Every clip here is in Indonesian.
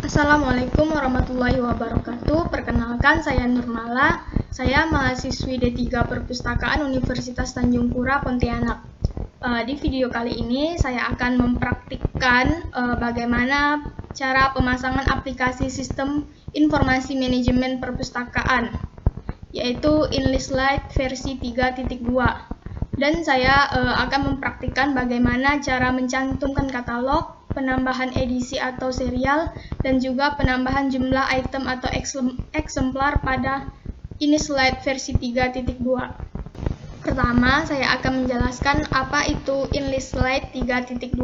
Assalamualaikum warahmatullahi wabarakatuh. Perkenalkan, saya Nurmala. Saya mahasiswi D3 Perpustakaan Universitas Tanjung Pura, Pontianak. Di video kali ini saya akan mempraktikkan bagaimana cara pemasangan aplikasi sistem informasi manajemen perpustakaan, yaitu InListLite versi 3.2. Dan saya akan mempraktikkan bagaimana cara mencantumkan katalog, penambahan edisi atau serial, dan juga penambahan jumlah item atau eksemplar pada InListLite versi 3.2. Pertama, saya akan menjelaskan apa itu InListLite 3.2.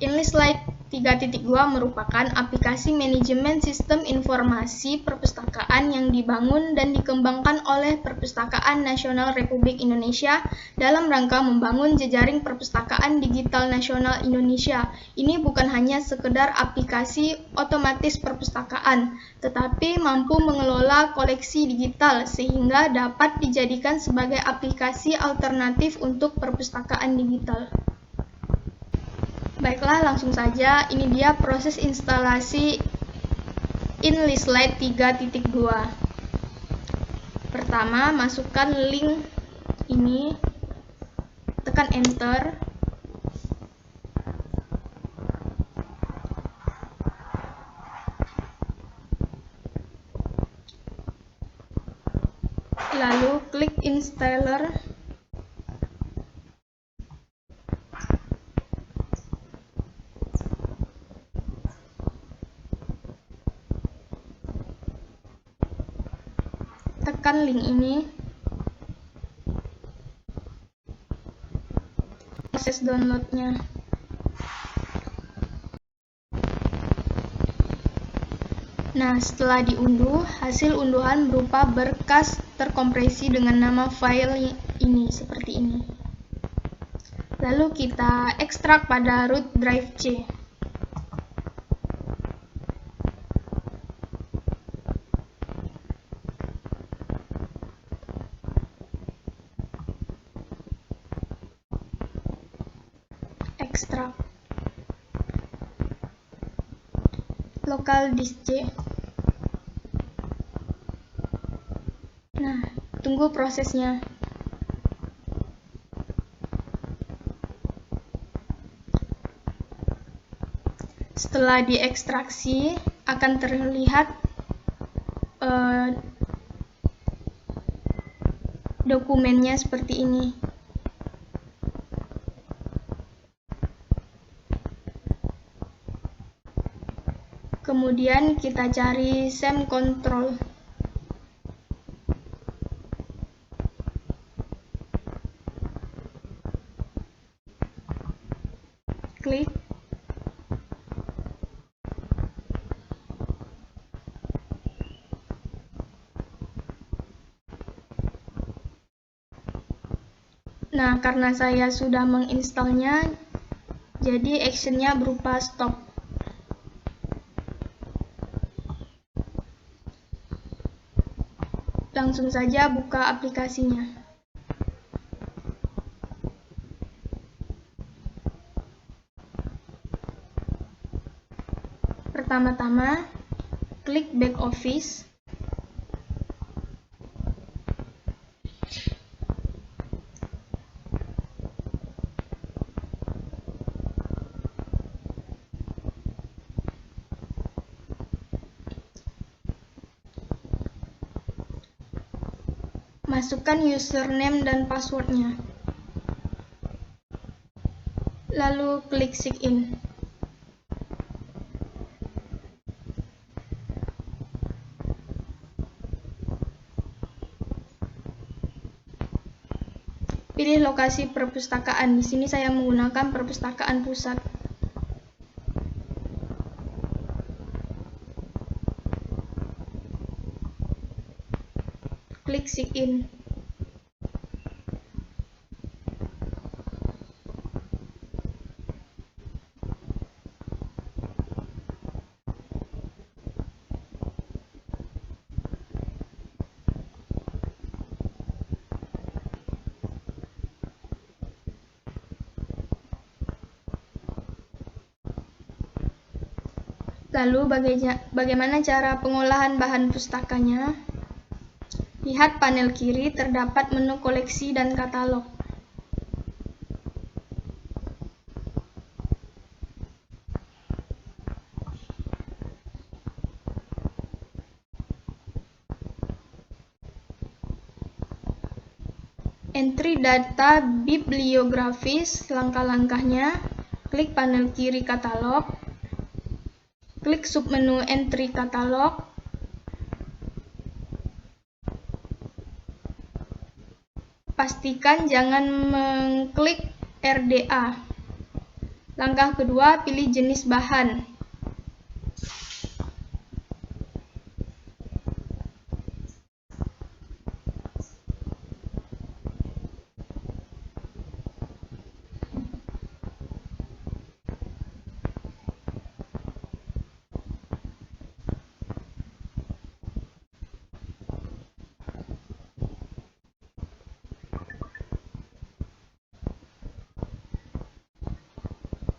InListLite 3.2 merupakan aplikasi manajemen sistem informasi perpustakaan yang dibangun dan dikembangkan oleh Perpustakaan Nasional Republik Indonesia dalam rangka membangun jejaring perpustakaan digital nasional Indonesia. Ini bukan hanya sekedar aplikasi otomatis perpustakaan, tetapi mampu mengelola koleksi digital sehingga dapat dijadikan sebagai aplikasi alternatif untuk perpustakaan digital. Baiklah, langsung saja. Ini dia proses instalasi InListLite 3.2. Pertama, masukkan link ini, tekan enter. Lalu klik installer. Tekan link ini. Proses downloadnya. Nah, setelah diunduh, hasil unduhan berupa berkas terkompresi dengan nama file ini, seperti ini. Lalu kita ekstrak pada root drive C. Ekstrak local disk C. Nah, tunggu prosesnya. Setelah diekstraksi, akan terlihat dokumennya seperti ini. Kemudian kita cari SAM control. Klik. Nah, karena saya sudah menginstalnya, jadi actionnya berupa stop. Langsung saja buka aplikasinya. Pertama-tama, klik back office. Masukkan username dan passwordnya. Lalu klik sign. Pilih lokasi perpustakaan. Di sini saya menggunakan perpustakaan pusat. Klik sign. Lalu bagaimana cara pengolahan bahan pustakanya? Lihat panel kiri, terdapat menu koleksi dan katalog. Entry data bibliografis, langkah-langkahnya, klik panel kiri katalog, klik submenu entry katalog, pastikan jangan mengklik RDA. Langkah kedua, pilih jenis bahan.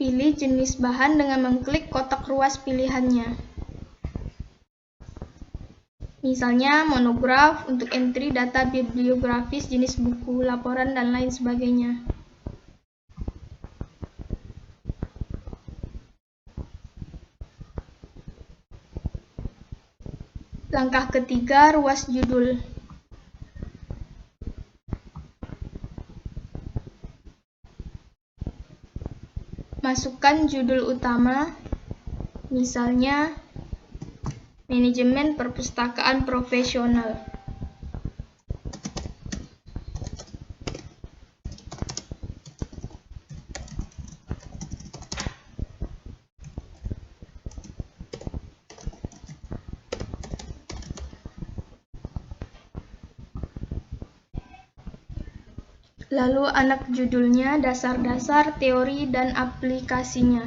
Pilih jenis bahan dengan mengklik kotak ruas pilihannya. Misalnya monograf untuk entry data bibliografis, jenis buku, laporan, dan lain sebagainya. Langkah ketiga, ruas judul. Masukkan judul utama, misalnya Manajemen Perpustakaan Profesional. Lalu anak judulnya, dasar-dasar, teori, dan aplikasinya.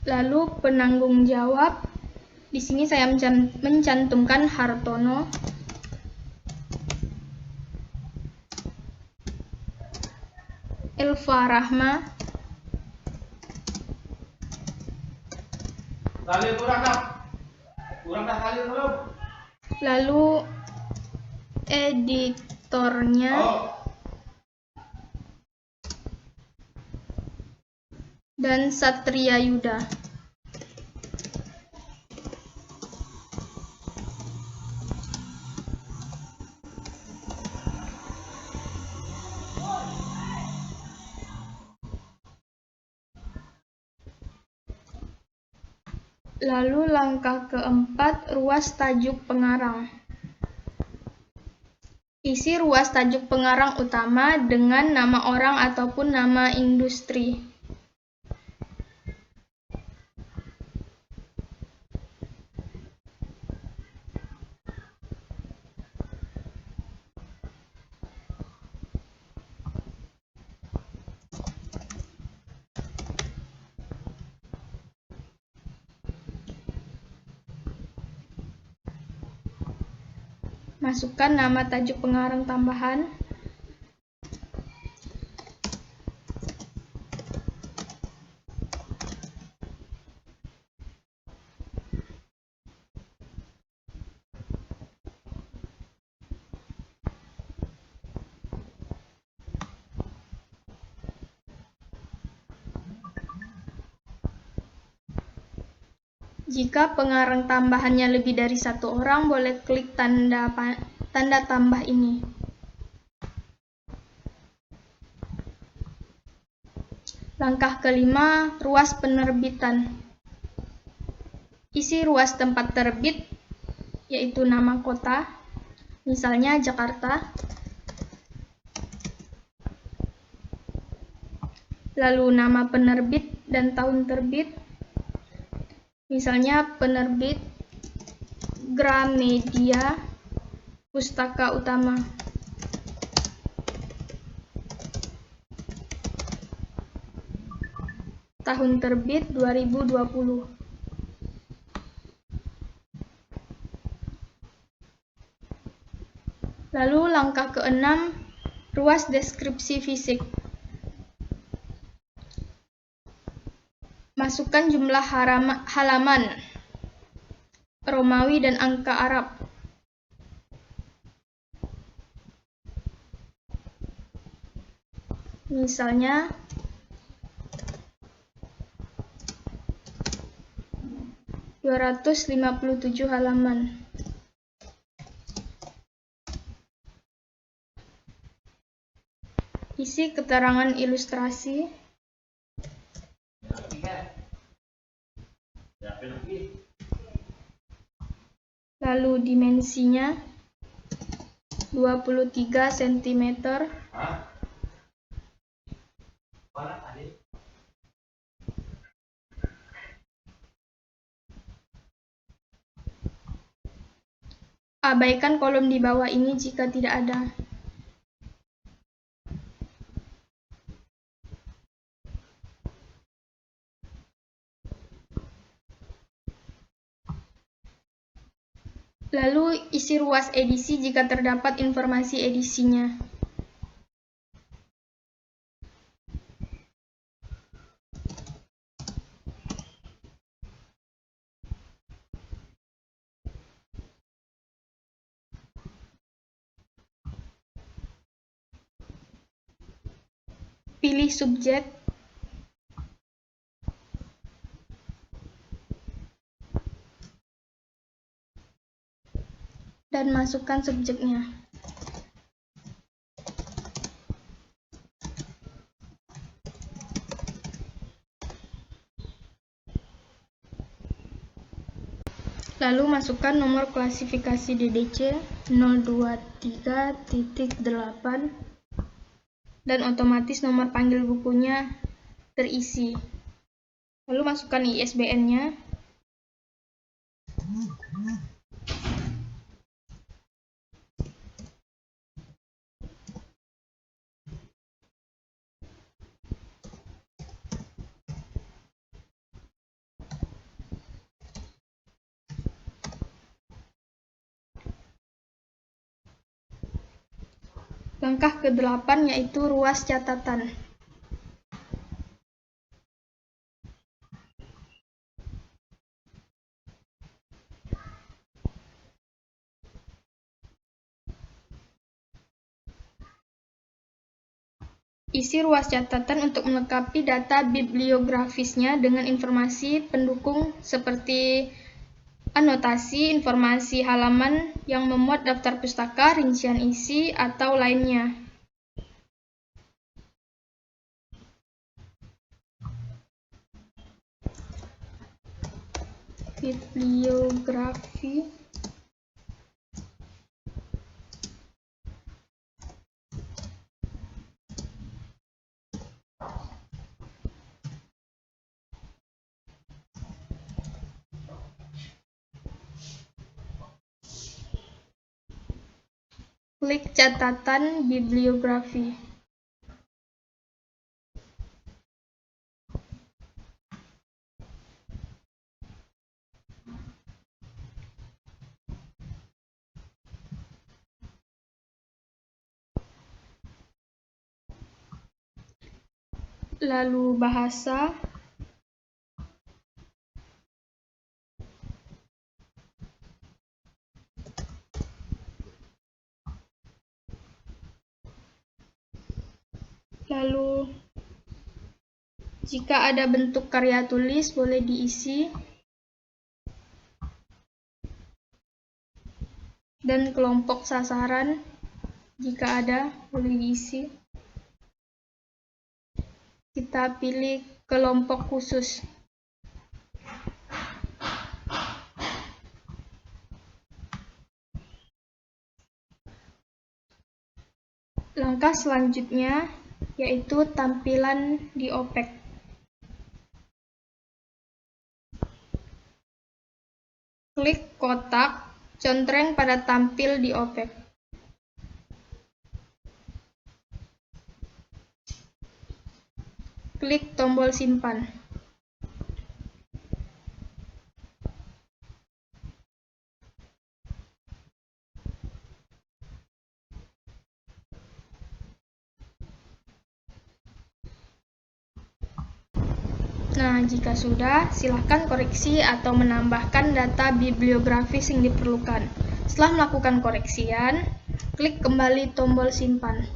Lalu penanggung jawab, di sini saya mencantumkan Hartono. Elva Rahma. Lalu editornya dan Satria Yuda. Lalu langkah keempat, ruas tajuk pengarang. Isi ruas tajuk pengarang utama dengan nama orang ataupun nama industri. Masukkan nama tajuk pengarang tambahan. Jika pengarang tambahannya lebih dari satu orang, boleh klik tanda tambah ini. Langkah kelima, ruas penerbitan. Isi ruas tempat terbit, yaitu nama kota, misalnya Jakarta. Lalu nama penerbit dan tahun terbit. Misalnya penerbit Gramedia Pustaka Utama. Tahun terbit 2020. Lalu langkah ke-6, ruas deskripsi fisik. Masukkan jumlah halaman Romawi dan angka Arab. Misalnya 257 halaman. Isi keterangan ilustrasi. Lalu dimensinya 23 cm. Abaikan kolom di bawah ini jika tidak ada. Lalu isi ruas edisi jika terdapat informasi edisinya. Pilih subjek. Dan masukkan subjeknya. Lalu masukkan nomor klasifikasi DDC 023.8 dan otomatis nomor panggil bukunya terisi. Lalu masukkan ISBN-nya. Langkah ke-8 yaitu ruas catatan. Isi ruas catatan untuk melengkapi data bibliografisnya dengan informasi pendukung seperti anotasi, informasi halaman yang memuat daftar pustaka, rincian isi, atau lainnya. Bibliografi. Klik catatan bibliografi. Lalu bahasa. Lalu jika ada bentuk karya tulis boleh diisi. Dan kelompok sasaran jika ada boleh diisi. Kita pilih kelompok khusus. Langkah selanjutnya yaitu tampilan di OPEC. Klik kotak contreng pada tampil di OPEC. Klik tombol simpan. Nah, jika sudah, silakan koreksi atau menambahkan data bibliografis yang diperlukan. Setelah melakukan koreksian, klik kembali tombol simpan.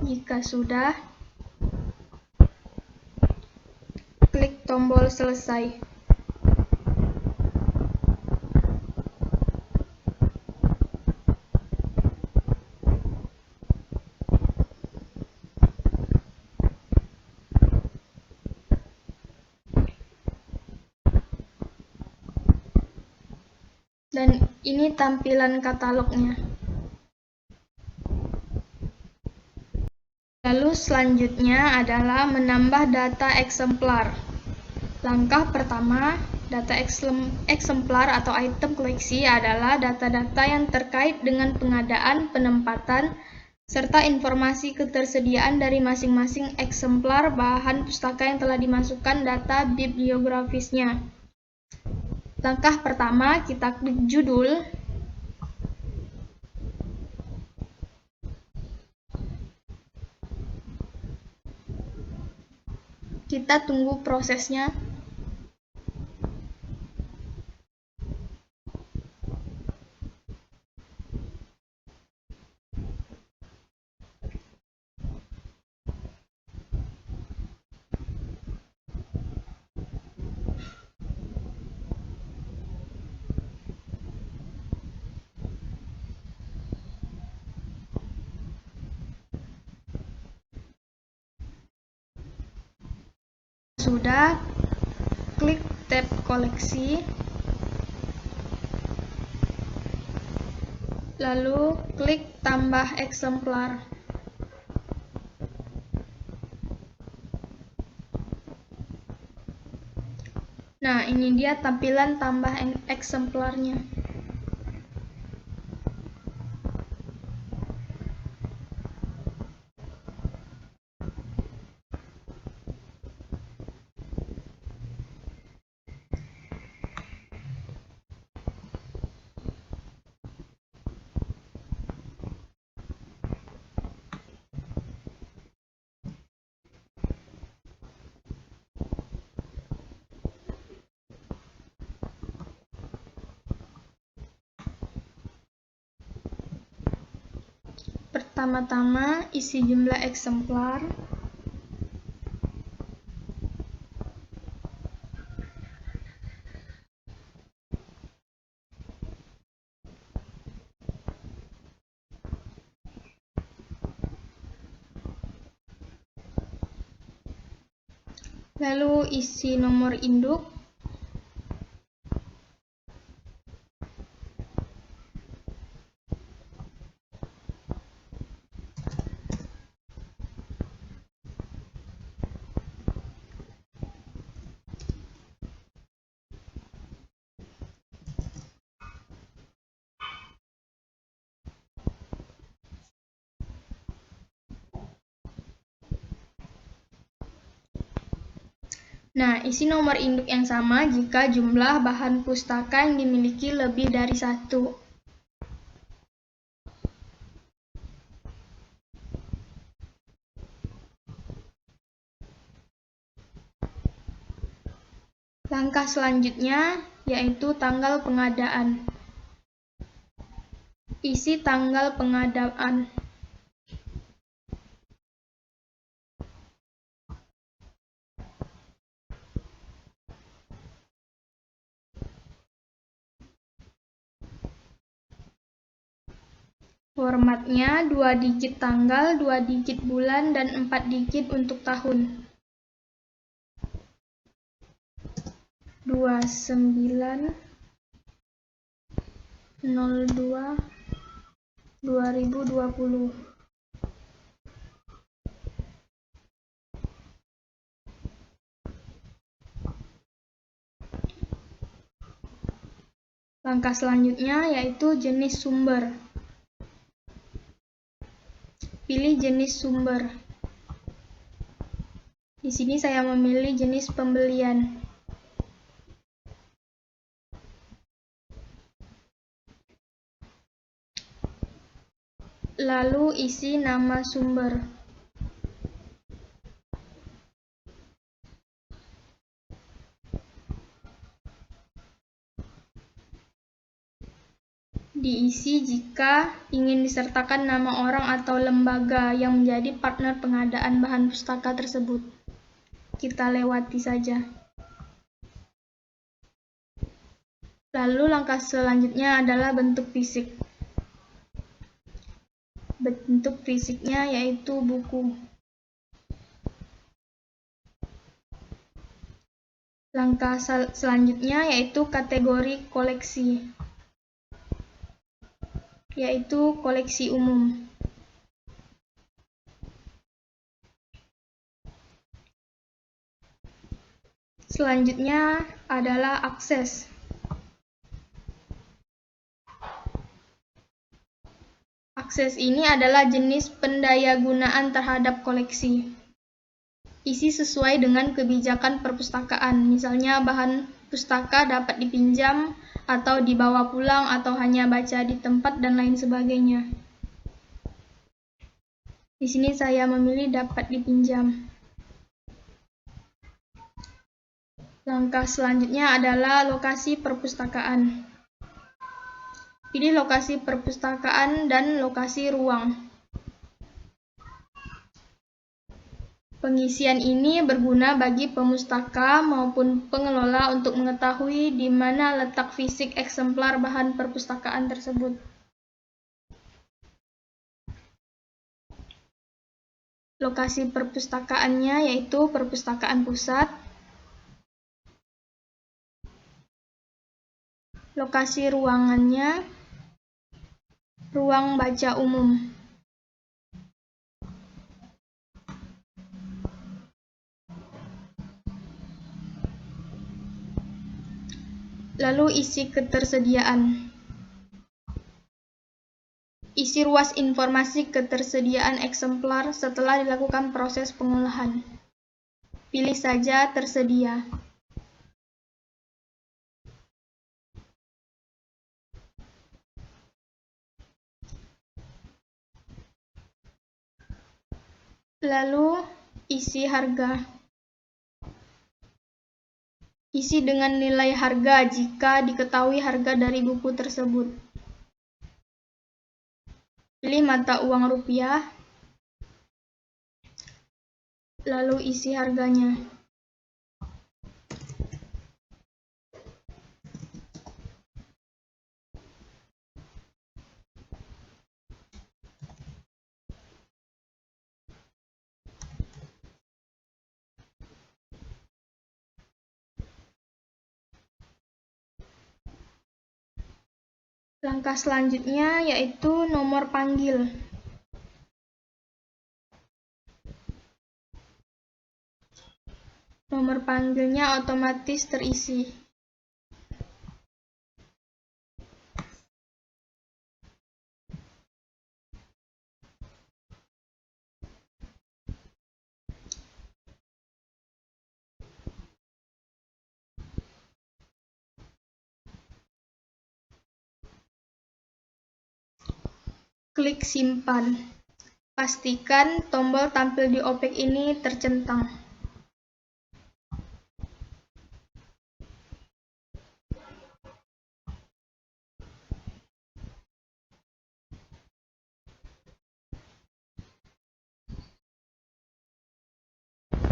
Jika sudah, klik tombol selesai. Dan ini tampilan katalognya. Lalu selanjutnya adalah menambah data eksemplar. Langkah pertama, data eksemplar atau item koleksi adalah data-data yang terkait dengan pengadaan, penempatan, serta informasi ketersediaan dari masing-masing eksemplar bahan pustaka yang telah dimasukkan data bibliografisnya. Langkah pertama, kita klik judul. Kita tunggu prosesnya. Sudah, klik tab koleksi, lalu klik tambah eksemplar. Nah, ini dia tampilan tambah eksemplarnya. Pertama-tama, isi jumlah eksemplar. Lalu isi nomor induk. Nah, isi nomor induk yang sama jika jumlah bahan pustaka yang dimiliki lebih dari 1. Langkah selanjutnya yaitu tanggal pengadaan. Isi tanggal pengadaan. Formatnya 2 digit tanggal, 2 digit bulan, dan 4 digit untuk tahun. 2902 2020. Langkah selanjutnya yaitu jenis sumber. Pilih jenis sumber. Di sini saya memilih jenis pembelian. Lalu isi nama sumber. Diisi jika ingin disertakan nama orang atau lembaga yang menjadi partner pengadaan bahan pustaka tersebut. Kita lewati saja. Lalu langkah selanjutnya adalah bentuk fisik. Bentuk fisiknya yaitu buku. Langkah selanjutnya yaitu kategori koleksi, yaitu koleksi umum. Selanjutnya adalah akses. Akses ini adalah jenis pendayagunaan terhadap koleksi. Isi sesuai dengan kebijakan perpustakaan, misalnya bahan pustaka dapat dipinjam atau dibawa pulang atau hanya baca di tempat dan lain sebagainya. Di sini saya memilih dapat dipinjam. Langkah selanjutnya adalah lokasi perpustakaan. Pilih lokasi perpustakaan dan lokasi ruang. Pengisian ini berguna bagi pemustaka maupun pengelola untuk mengetahui di mana letak fisik eksemplar bahan perpustakaan tersebut. Lokasi perpustakaannya yaitu perpustakaan pusat. Lokasi ruangannya, ruang baca umum. Lalu isi ketersediaan. Isi ruas informasi ketersediaan eksemplar setelah dilakukan proses pengolahan. Pilih saja tersedia. Lalu isi harga. Isi dengan nilai harga jika diketahui harga dari buku tersebut. Pilih mata uang rupiah. Lalu isi harganya. Langkah selanjutnya yaitu nomor panggil. Nomor panggilnya otomatis terisi. Klik simpan. Pastikan tombol tampil di OPEK ini tercentang.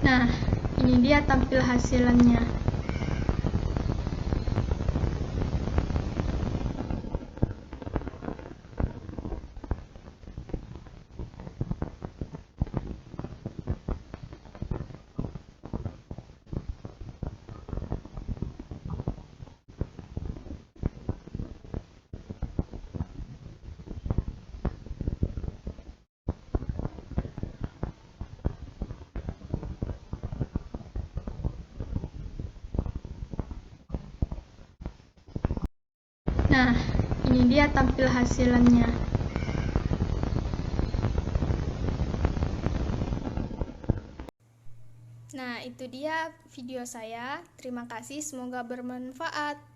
Nah, ini dia tampil hasilnya. Nah, ini dia tampil hasilnya. Nah, itu dia video saya. Terima kasih, semoga bermanfaat.